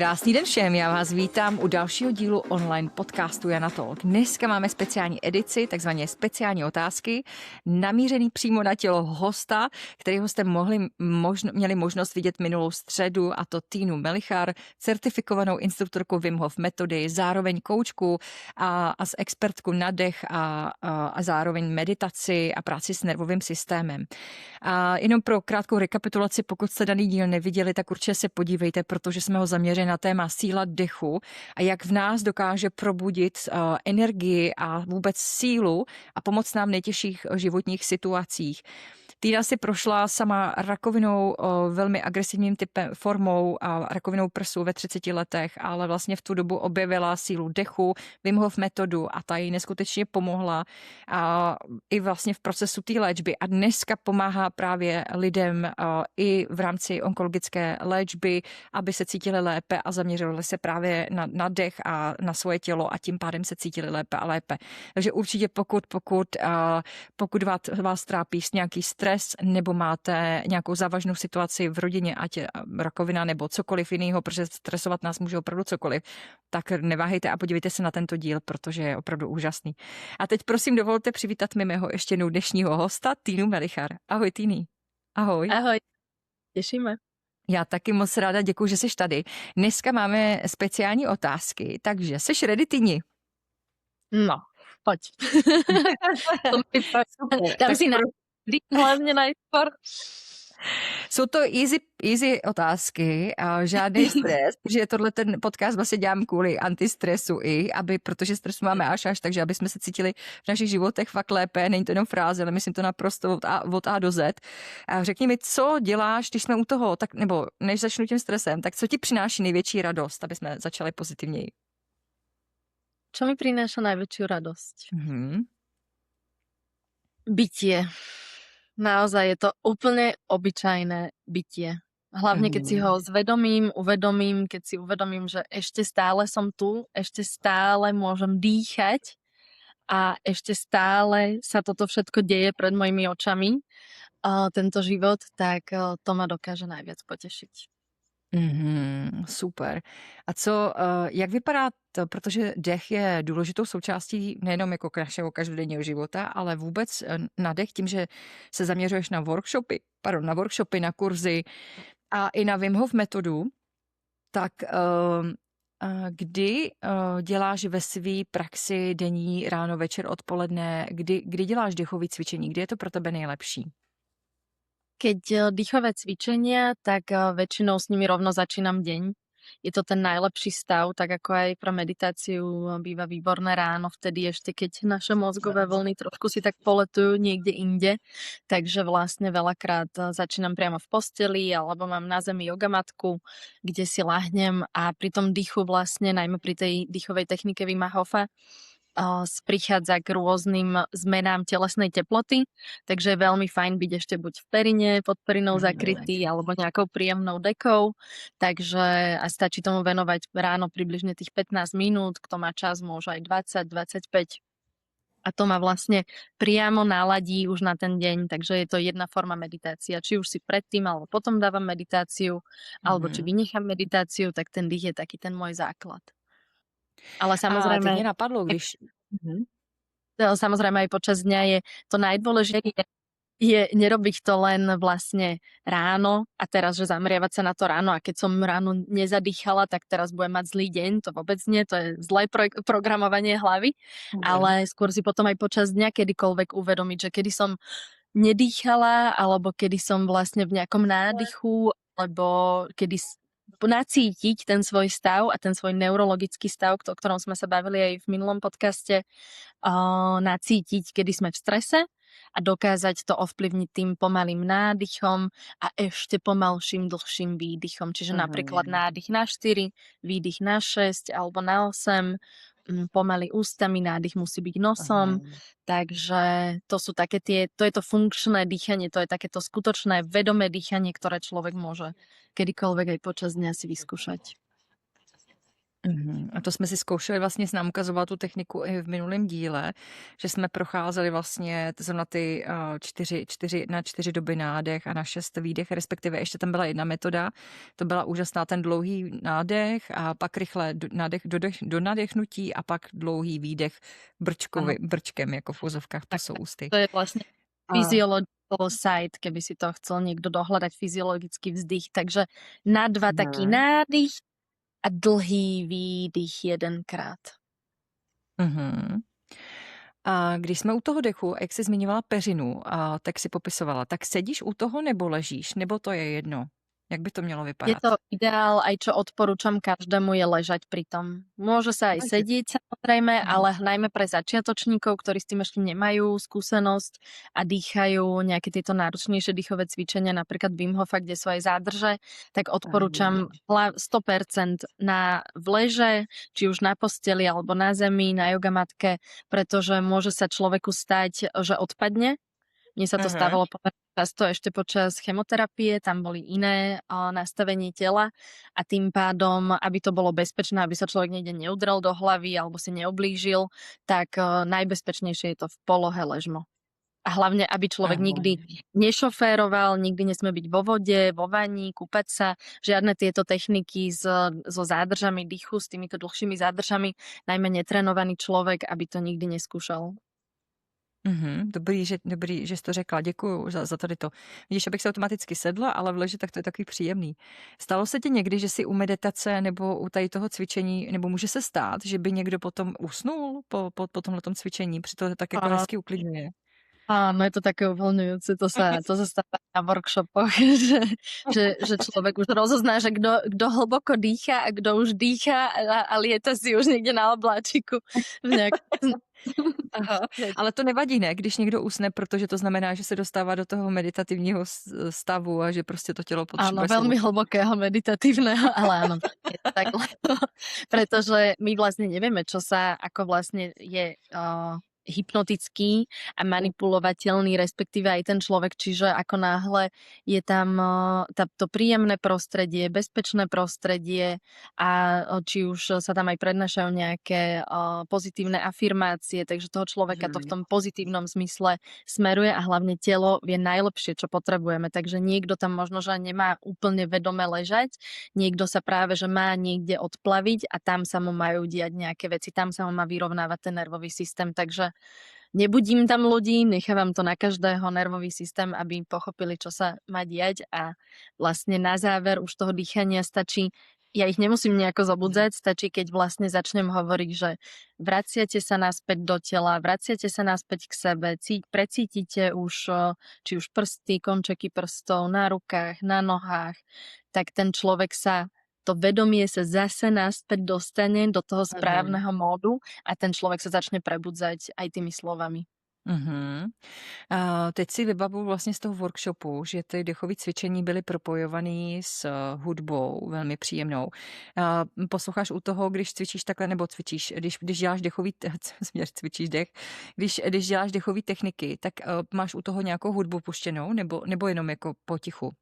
Krásný den všem, já vás vítám u dalšího dílu online podcastu Jana Talk. Dneska máme speciální edici, takzvané speciální otázky, namířený přímo na tělo hosta, kterýho jste měli možnost vidět minulou středu, a to Týnu Melichar, certifikovanou instruktorku Wim Hof metody, zároveň koučku a s expertku na dech a zároveň meditaci a práci s nervovým systémem. A jenom pro krátkou rekapitulaci, pokud jste daný díl neviděli, tak určitě se podívejte, protože jsme ho zaměřili na téma síla dechu a jak v nás dokáže probudit energii a vůbec sílu a pomoct nám v nejtěžších životních situacích. Týna si prošla sama rakovinou, velmi agresivním formou a rakovinou prsu ve 30 letech, ale vlastně v tu dobu objevila sílu dechu, Wim Hof metodu a ta jí neskutečně pomohla i vlastně v procesu té léčby. A dneska pomáhá právě lidem i v rámci onkologické léčby, aby se cítili lépe a zaměřovali se právě na dech a na svoje tělo a tím pádem se cítili lépe a lépe. Takže určitě pokud vás trápí nějaký stres nebo máte nějakou závažnou situaci v rodině, ať je rakovina nebo cokoliv jiného, protože stresovat nás může opravdu cokoliv, tak neváhejte a podívejte se na tento díl, protože je opravdu úžasný. A teď prosím dovolte přivítat mi mého ještě jednou dnešního hosta, Týnu Melichar. Ahoj Týny. Ahoj. Ahoj, těšíme. Já taky moc ráda, děkuji, že jsi tady. Dneska máme speciální otázky, takže jsi ready, Týni? No, pojď. Dám si hlavně najskôr. Jsou to easy otázky a žádný stres, že tohle ten podcast vlastně dělám kvůli antistresu protože stresu máme až, takže aby jsme se cítili v našich životech fakt lépe, není to jenom fráze, ale myslím to naprosto od A do Z. A řekni mi, co děláš, když jsme u toho, tak, nebo než začnu tím stresem, tak co ti přináší největší radost, aby jsme začali pozitivněji? Čo mi prináša najväčšiu radosť? Mm-hmm. Bytie. Naozaj je to úplne obyčajné bytie. Hlavne keď si ho uvedomím, keď si uvedomím, že ešte stále som tu, ešte stále môžem dýchať a ešte stále sa toto všetko deje pred mojimi očami, tento život, tak to ma dokáže najviac potešiť. Super. A jak vypadá to, protože dech je důležitou součástí nejenom jako našeho každodenního života, ale vůbec na dech tím, že se zaměřuješ na workshopy, na kurzy a i na Wim Hof metodu, tak kdy děláš ve své praxi denní, ráno, večer, odpoledne, kdy děláš dechové cvičení, kdy je to pro tebe nejlepší? Keď dýchové cvičenia, tak väčšinou s nimi rovno začínam deň. Je to ten najlepší stav, tak ako aj pre meditáciu býva výborné ráno, vtedy ešte keď naše mozgové vlny trošku si tak poletujú niekde inde. Takže vlastne veľakrát začínam priamo v posteli alebo mám na zemi jogamatku, kde si lahnem a pri tom dýchu vlastne, najmä pri tej dýchovej technike Wima Hofa, prichádza k rôznym zmenám telesnej teploty, takže je veľmi fajn byť ešte buď v perine, pod perinou zakrytý, alebo nejakou príjemnou dekou, takže a stačí tomu venovať ráno približne tých 15 minút, kto má čas, môže aj 20-25 a to ma vlastne priamo naladí už na ten deň, takže je to jedna forma meditácia. Či už si predtým, alebo potom dávam meditáciu, alebo či vynechám meditáciu, tak ten dých je taký ten môj základ. Ale samozrejme... A teď mě napadlo, když... Samozrejme aj počas dňa je to najdôležitejšie je nerobiť to len vlastne ráno a teraz, že zameriavať sa na to ráno a keď som ráno nezadýchala, tak teraz budem mať zlý deň, to vôbec nie, to je zlé programovanie hlavy, ale skôr si potom aj počas dňa kedykoľvek uvedomiť, že kedy som nedýchala alebo kedy som vlastne v nejakom nádychu alebo kedy nacítiť ten svoj stav a ten svoj neurologický stav, o ktorom sme sa bavili aj v minulom podcaste, nacítiť, kedy sme v strese a dokázať to ovplyvniť tým pomalým nádychom a ešte pomalším, dlhším výdychom. Čiže napríklad nádych na 4, výdych na 6 alebo na 8, pomaly ústami, nádych musí byť nosom, takže to sú také to je to funkčné dýchanie, to je takéto skutočné vedomé dýchanie, ktoré človek môže kedykoľvek aj počas dňa si vyskúšať. A to jsme si zkoušeli, vlastně jsi nám ukazovala tu techniku i v minulém díle, že jsme procházeli vlastně zrovna ty 4 doby nádech a na 6 výdech, respektive ještě tam byla jedna metoda, to byla úžasná, ten dlouhý nádech a pak rychle nádech do nadechnutí a pak dlouhý výdech Áno, brčkem, jako v úzovkách tak, pusou ústy. to je vlastne A, physiological side, keby si to chcel niekto dohľadať, fyziologický vzdych. Takže na 2 taký mhm, nádych a dlhý výdych 1krát. mhm. A když jsme u toho dechu, jak jsi zmiňovala peřinu, tak si popisovala, tak sedíš u toho nebo ležíš, nebo to je jedno? Jak by to mělo Je vypadat? to ideál, aj čo odporúčam každému je ležať pri tom. Môže sa aj Ležet. sedieť samozrejme, Mhm. ale najmä pre začiatočníkov, ktorí s tým ešte nemajú skúsenosť a dýchajú nejaké tieto náročnejšie dýchové cvičenia, napríklad Wim Hofa, kde sú aj zádrže, tak odporúčam 100% v leže, či už na posteli alebo na zemi, na jogamatke, pretože môže sa človeku stať, že odpadne. Mne sa to Mhm. stávalo pomerne často ešte počas chemoterapie, tam boli iné nastavenie tela a tým pádom, aby to bolo bezpečné, aby sa človek niekde neudrel do hlavy alebo si neoblížil, tak najbezpečnejšie je to v polohe ležmo. A hlavne, aby človek nikdy Mhm. nešoféroval, nikdy nesmie byť vo vode, vo vani, kúpať sa, žiadne tieto techniky so zádržami dýchu, s týmito dlhšími zádržami, najmä netrenovaný človek, aby to nikdy neskúšal. Dobrý, že jsi to řekla. Děkuju za tady to. Vidíš, abych se automaticky sedla, ale v leži, tak to je takový příjemný. Stalo se ti někdy, že si u meditace nebo u tady toho cvičení, nebo může se stát, že by někdo potom usnul po tomhletom cvičení, protože to tak jako A hezky uklidňuje. Áno, je to také uvoľňujúce, to sa stáva na workshopoch, že človek už rozozná, že kto hlboko dýcha a kto už dýcha a lieta si už niekde na obláčiku v nejakom Aha, ale to nevadí, ne, když někdo usne, protože to znamená, že se dostává do toho meditativního stavu a že prostě to tělo Áno, potřebuje si veľmi hlbokého meditatívneho, ale áno, je to tak, pretože my vlastne nevieme, čo sa, ako vlastne je hypnotický a manipulovateľný, respektíve aj ten človek, čiže ako náhle je tam to príjemné prostredie, bezpečné prostredie a či už sa tam aj prednášajú nejaké pozitívne afirmácie, takže toho človeka to v Mhm. tom pozitívnom zmysle smeruje a hlavne telo vie najlepšie, čo potrebujeme. Takže niekto tam možno, že nemá úplne vedome ležať, niekto sa práve, že má niekde odplaviť a tam sa mu majú diať nejaké veci, tam sa mu má vyrovnávať ten nervový systém, takže nebudím tam ľudí, nechávam to na každého nervový systém, aby pochopili, čo sa má diať a vlastne na záver už toho dýchania stačí, ja ich nemusím nejako zobudzať, stačí, keď vlastne začnem hovoriť, že vraciate sa naspäť do tela, vraciate sa naspäť k sebe, precítite už či už prsty, končeky prstov na rukách, na nohách, tak ten človek to vedomie sa zase naspäť dostane do toho Mhm. správneho módu a ten človek sa začne prebudzať aj tými slovami. Mhm. A teď si vybavuju vlastně z toho workshopu, že ty dechové cvičení byly propojované s hudbou, velmi příjemnou. Posloucháš u toho, když cvičíš takhle, nebo cvičíš, když děláš směr cvičíš dech, když děláš dechové techniky, tak máš u toho nějakou hudbu puštěnou, nebo jenom jako potichu?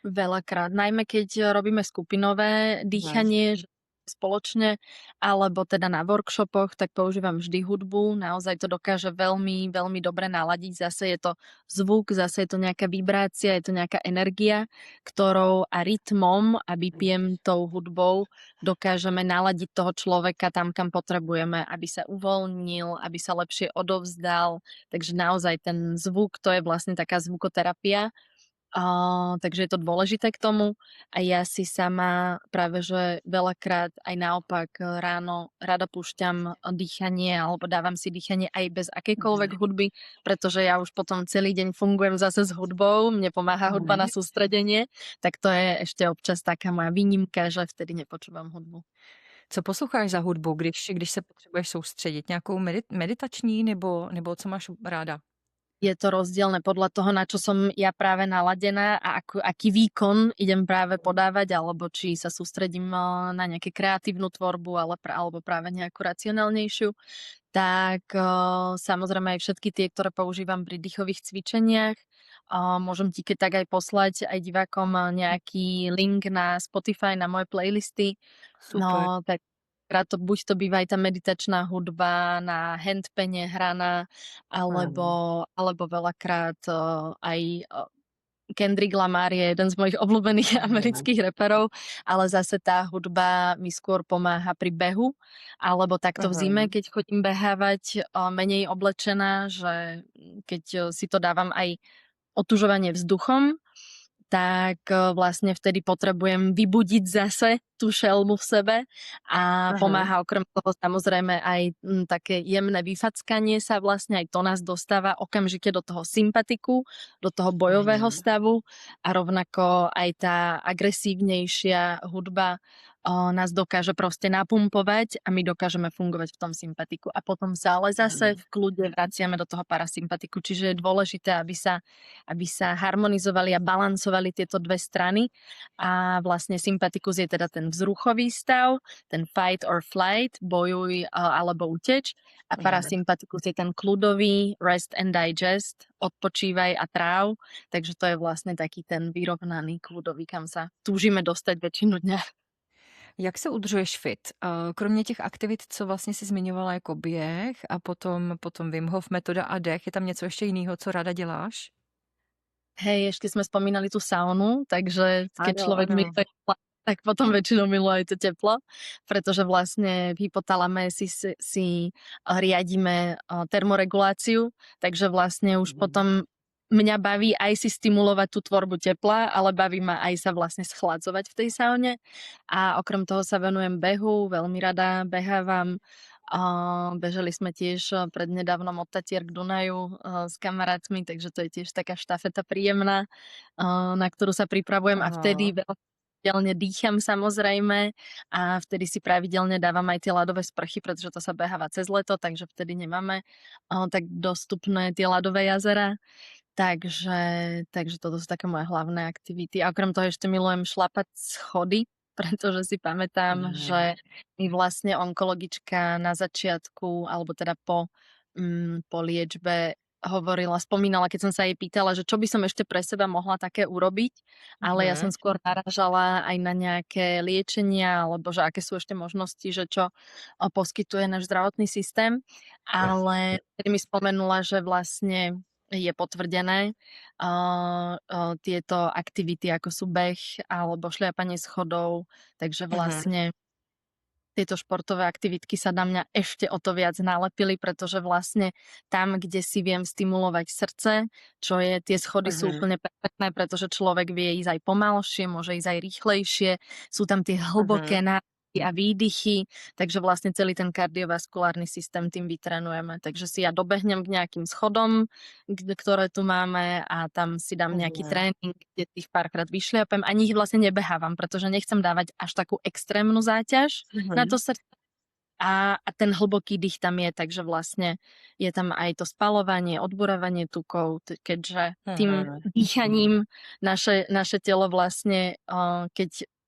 Veľakrát, najmä keď robíme skupinové Mhm. dýchanie, že spoločne, alebo teda na workshopoch, tak používam vždy hudbu. Naozaj to dokáže veľmi, veľmi dobre naladiť. Zase je to zvuk, zase je to nejaká vibrácia, je to nejaká energia, ktorou a rytmom a BPM tou hudbou dokážeme naladiť toho človeka tam, kam potrebujeme, aby sa uvoľnil, aby sa lepšie odovzdal. Takže naozaj ten zvuk, to je vlastne taká zvukoterapia. Takže je to dôležité k tomu a ja si sama práve, že veľakrát aj naopak ráno rada púšťam dýchanie alebo dávam si dýchanie aj bez akejkoľvek hudby, pretože ja už potom celý deň fungujem zase s hudbou, mne pomáha hudba na Mhm. sústredenie, tak to je ešte občas taká moja výnimka, že vtedy nepočúvam hudbu. Co posloucháš za hudbu, když se potřebuješ soustředit? Nějakou meditační nebo co máš ráda? Je to rozdielne podľa toho, na čo som ja práve naladená a aký výkon idem práve podávať, alebo či sa sústredím na nejakú kreatívnu tvorbu, alebo práve nejakú racionálnejšiu. Tak samozrejme aj všetky tie, ktoré používam pri dýchových cvičeniach. Môžem ti keď tak aj poslať aj divákom nejaký link na Spotify, na moje playlisty. Super. No, tak veľakrát to buď to býva aj tá meditačná hudba na handpane hraná, alebo veľakrát aj Kendrick Lamar je jeden z mojich obľúbených amerických reperov, ale zase tá hudba mi skôr pomáha pri behu, alebo takto v zime, keď chodím behávať menej oblečená, že keď si to dávam aj otužovanie vzduchom, tak vlastne vtedy potrebujem vybudiť zase tú šelmu v sebe a pomáha okrem toho samozrejme aj také jemné vyfackanie sa, vlastne aj to nás dostáva okamžite do toho sympatiku, do toho bojového stavu a rovnako aj tá agresívnejšia hudba nás dokáže proste napumpovať a my dokážeme fungovať v tom sympatiku. A potom sa ale zase v kľude vraciame do toho parasympatiku. Čiže je dôležité, aby sa harmonizovali a balancovali tieto dve strany. A vlastne sympatikus je teda ten vzruchový stav, ten fight or flight, bojuj alebo uteč. A parasympatikus je ten kľudový rest and digest, odpočívaj a tráv. Takže to je vlastne taký ten vyrovnaný kľudový, kam sa túžime dostať väčšinu dňa. Jak se udržuješ fit? Kromě těch aktivit, co vlastně si zmiňovala jako běh a potom Wim Hof metoda a dech, je tam něco ještě jiného, co ráda děláš? Hej, ešte sme spomínali tú saunu, takže keď človek miluje teplo, tak potom väčšinou miluje aj to teplo, pretože vlastne v hypotalame si riadíme termoreguláciu, takže vlastne už potom mňa baví aj si stimulovať tú tvorbu tepla, ale baví ma aj sa vlastne schladzovať v tej saune. A okrem toho sa venujem behu, veľmi rada behávam. Bežali sme tiež prednedávnom od Tatier k Dunaju s kamarátmi, takže to je tiež taká štafeta príjemná, na ktorú sa pripravujem a vtedy pravidelne dýcham samozrejme a vtedy si pravidelne dávam aj tie ľadové sprchy, pretože to sa beháva cez leto, takže vtedy nemáme tak dostupné tie ľadové jazera. Takže toto sú také moje hlavné aktivity. A okrem toho ešte milujem šlapať schody, pretože si pamätám, že mi vlastne onkologička na začiatku, alebo teda po liečbe spomínala, keď som sa jej pýtala, že čo by som ešte pre seba mohla také urobiť, ale ja som skôr narážala aj na nejaké liečenia, alebo že aké sú ešte možnosti, že čo poskytuje náš zdravotný systém. Ale vtedy mi spomenula, že vlastne je potvrdené tieto aktivity, ako sú beh alebo šliapanie schodov, takže vlastne tieto športové aktivitky sa na mňa ešte o to viac nalepili, pretože vlastne tam, kde si viem stimulovať srdce, tie schody sú úplne perfektné, pretože človek vie ísť aj pomalšie, môže ísť aj rýchlejšie, sú tam tie hlboké nádychy a výdychy, takže vlastne celý ten kardiovaskulárny systém tým vytrenujeme. Takže si ja dobehnem k nejakým schodom, ktoré tu máme a tam si dám nejaký tréning, kde tých párkrát vyšliapem. Ani ich vlastne nebehávam, pretože nechcem dávať až takú extrémnu záťaž na to srdce. A ten hlboký dých tam je, takže vlastne je tam aj to spalovanie, odburávanie tukov, keďže tým dýchaním naše telo vlastne,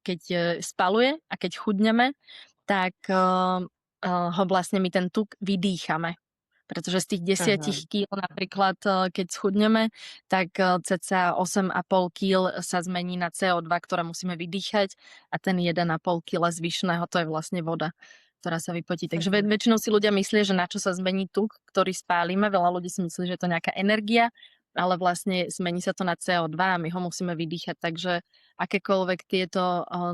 keď spaluje a keď chudneme, tak ho vlastne my ten tuk vydýchame. Pretože z tých 10 kg napríklad, keď schudneme, tak cca 8,5 kg sa zmení na CO2, ktoré musíme vydýchať a ten 1,5 kg zvyšného, to je vlastne voda, ktorá sa vypotí. Takže väčšinou si ľudia myslia, že na čo sa zmení tuk, ktorý spálime. Veľa ľudí si myslí, že je to nejaká energia, ale vlastne zmení sa to na CO2 a my ho musíme vydýchať. Takže akékoľvek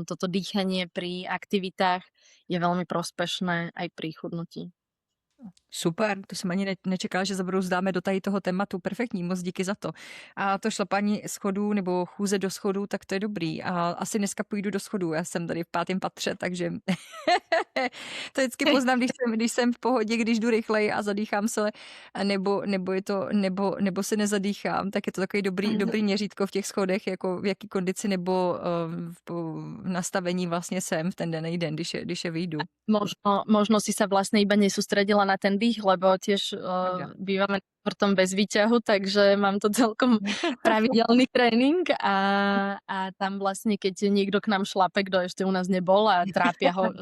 toto dýchanie pri aktivitách je veľmi prospešné aj pri chudnutí. Super, to jsem ani nečekala, že zabrouzdáme do tady toho tématu. Perfektní, moc díky za to. A to šlapání schodů nebo chůze do schodů, tak to je dobrý. A asi dneska půjdu do schodů, já jsem tady v 5. patře, takže to vždycky poznám, když jsem v pohodě, když jdu rychleji a zadýchám se, nebo se nezadýchám, tak je to takový dobrý měřítko v těch schodech, jako v jaký kondici nebo v nastavení vlastně jsem v ten daný den, když je vyjdu. Možno si sa vlastne iba nesústredila na ten dých, lebo tiež bývame štvrtom bez výťahu, takže mám to celkom pravidelný tréning a tam vlastne, keď niekto k nám šlape, kto ešte u nás nebol a trápia ho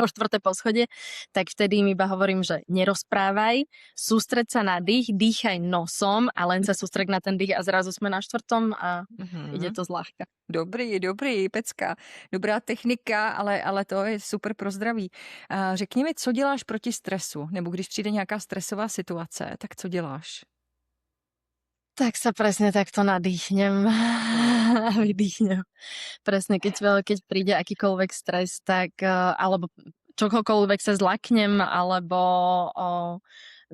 štvrté poschodie, tak vtedy im iba hovorím, že nerozprávaj, sústreď sa na dých, dýchaj nosom a len sa sústreď na ten dých a zrazu sme na štvrtom a ide to zľahka. Dobrý, pecka. Dobrá technika, ale to je super pro zdraví. Řekni mi, co děláš proti stresu? Nebo když přijde nějaká stresová situace, tak co děláš? Tak sa presne takto nadýchnem a vydýchnem. Presne, keď príde akýkoľvek stres, tak alebo čokoľvek sa zlaknem, alebo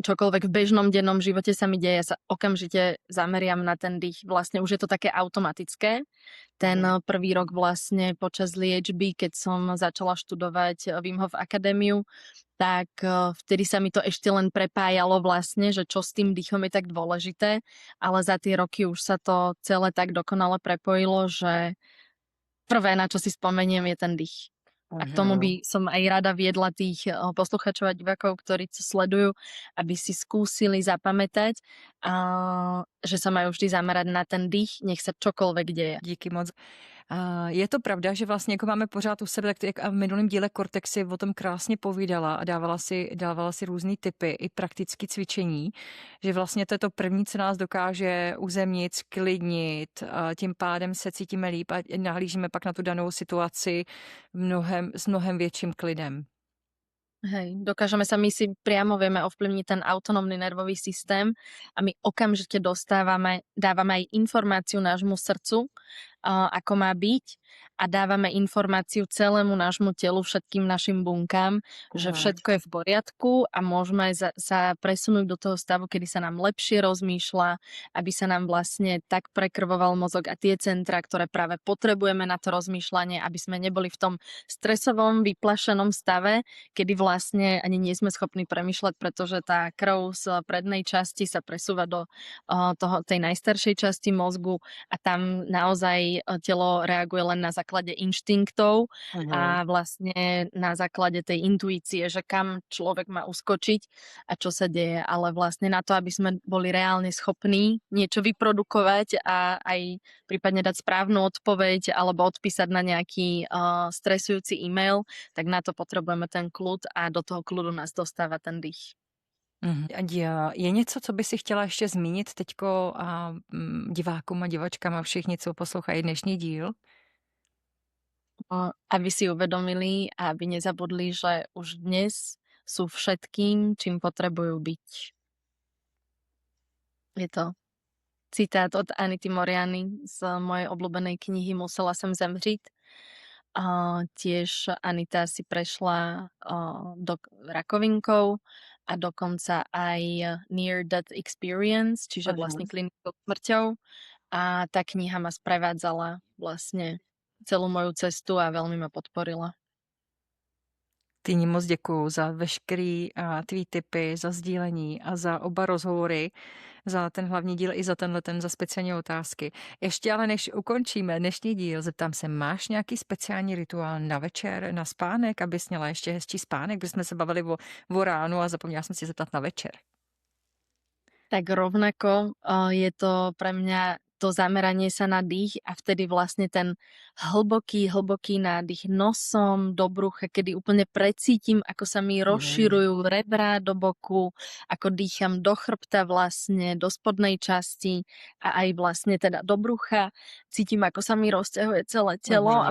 čokoľvek v bežnom dennom živote sa mi deje, ja sa okamžite zameriam na ten dých. Vlastne už je to také automatické. Ten prvý rok vlastne počas liečby, keď som začala študovať Wim Hof Akadémiu, tak vtedy sa mi to ešte len prepájalo vlastne, že čo s tým dýchom je tak dôležité, ale za tie roky už sa to celé tak dokonale prepojilo, že prvé, na čo si spomeniem, je ten dých. A k tomu by som aj rada viedla tých posluchačov a divákov, ktorí to sledujú, aby si skúsili zapamätať, že sa majú vždy zamerať na ten dých, nech sa čokoľvek deje. Díky moc. Je to pravda, že vlastně jako máme pořád u sebe, tak jak v minulém díle Cortex si o tom krásně povídala a dávala si různý typy i praktické cvičení, že vlastně to je to první, co nás dokáže uzemnit, sklidnit, tím pádem se cítíme líp a nahlížíme pak na tu danou situaci s mnohem větším klidem. Hej, my si priamo vieme ovplyvniť ten autonómny nervový systém a my okamžite dávame aj informáciu nášmu srdcu, ako má byť a dávame informáciu celému nášmu telu, všetkým našim bunkám, že všetko je v poriadku a môžeme sa presunúť do toho stavu, kedy sa nám lepšie rozmýšľa, aby sa nám vlastne tak prekrvoval mozog a tie centra, ktoré práve potrebujeme na to rozmýšľanie, aby sme neboli v tom stresovom, vyplašenom stave, kedy vlastne ani nie sme schopní premýšľať, pretože tá krv z prednej časti sa presúva do tej najstaršej časti mozgu a tam naozaj telo reaguje len na základe inštinktov a vlastne na základe tej intuície, že kam človek má uskočiť a čo sa deje. Ale vlastne na to, aby sme boli reálne schopní niečo vyprodukovať a aj prípadne dať správnu odpoveď alebo odpísať na nejaký stresujúci e-mail, tak na to potrebujeme ten kľud a do toho kľudu nás dostáva ten dých. Je něco, co by si chtěla ještě zmínit teďko divákům a divačkám a všichni, co poslouchají dnešní díl? Aby si uvedomili a aby nezabudli, že už dnes sú všetkým, čím potrebujú byť. Je to citát od Anity Moriany z mojej obľúbenej knihy Musela som zemřít. Tiež Anita si prešla rakovinkou a dokonca aj near death experience, čiže vlastne klinickou smrťou. A tá kniha ma sprevádzala vlastne celú moju cestu a veľmi ma podporila. Týni moc děkuju za veškerý tvý tipy, za sdílení a za oba rozhovory, za ten hlavní díl i za za speciální otázky. Ještě ale než ukončíme dnešní díl, zeptám se, máš nějaký speciální rituál na večer, na spánek, abys měla ještě hezčí spánek, protože jsme se bavili o ránu a zapomněla jsem si zeptat na večer. Tak rovnako je to pre mňa to zameranie sa na dých a vtedy vlastne ten hlboký nádych nosom do brucha, kedy úplne precítim, ako sa mi rozširujú rebrá do boku, ako dýcham do chrbta vlastne, do spodnej časti a aj vlastne teda do brucha. Cítim, ako sa mi rozťahuje celé telo a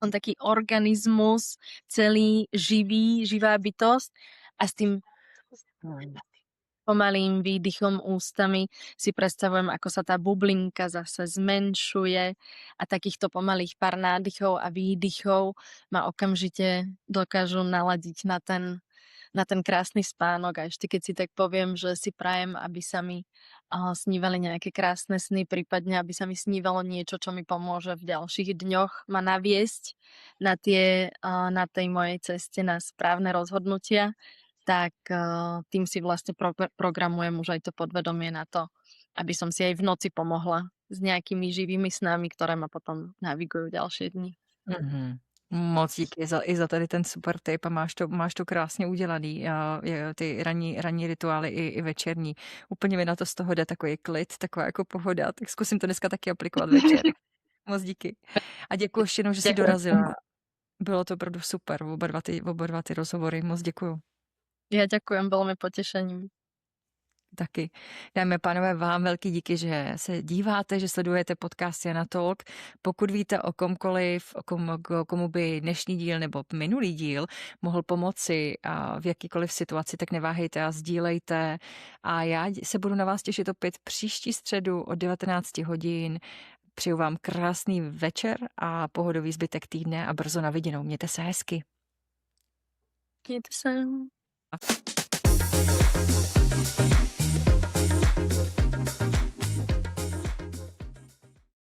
som taký organizmus, celý živá bytosť a s tým pomalým výdychom ústami si predstavujem, ako sa tá bublinka zase zmenšuje a takýchto pomalých pár nádychov a výdychov ma okamžite dokážu naladiť na ten krásny spánok. A ešte keď si tak poviem, že si prajem, aby sa mi snívali nejaké krásne sny, prípadne aby sa mi snívalo niečo, čo mi pomôže v ďalších dňoch ma naviesť na tej mojej ceste na správne rozhodnutia, tak tým si vlastne programujem už aj to podvedomie na to, aby som si aj v noci pomohla s nejakými živými snami, ktoré ma potom navigujú ďalšie dni. Moc díky i za tady ten super tip a máš to krásně udělaný, ty ranní rituály i večerní. Úplně mi na to z toho jde takový klid, taková jako pohoda, tak zkusím to dneska taky aplikovat večer. Moc díky. A děkuji ještě jednou, že jsi Ďakujem. dorazila. Bylo to opravdu super, oba dva ty rozhovory. Moc děkuju. Ja ďakujem, bolo mi potešením. Taky. Dámy a pánové, vám velký díky, že se díváte, že sledujete podcast Jana Talk. Pokud víte o komkoliv, komu by dnešní díl nebo minulý díl mohl pomoci v jakýkoliv situaci, tak neváhejte a sdílejte. A já se budu na vás těšit opět příští středu od 19 hodin. Přeju vám krásný večer a pohodový zbytek týdne a brzo na viděnou. Mějte se hezky. Mějte se.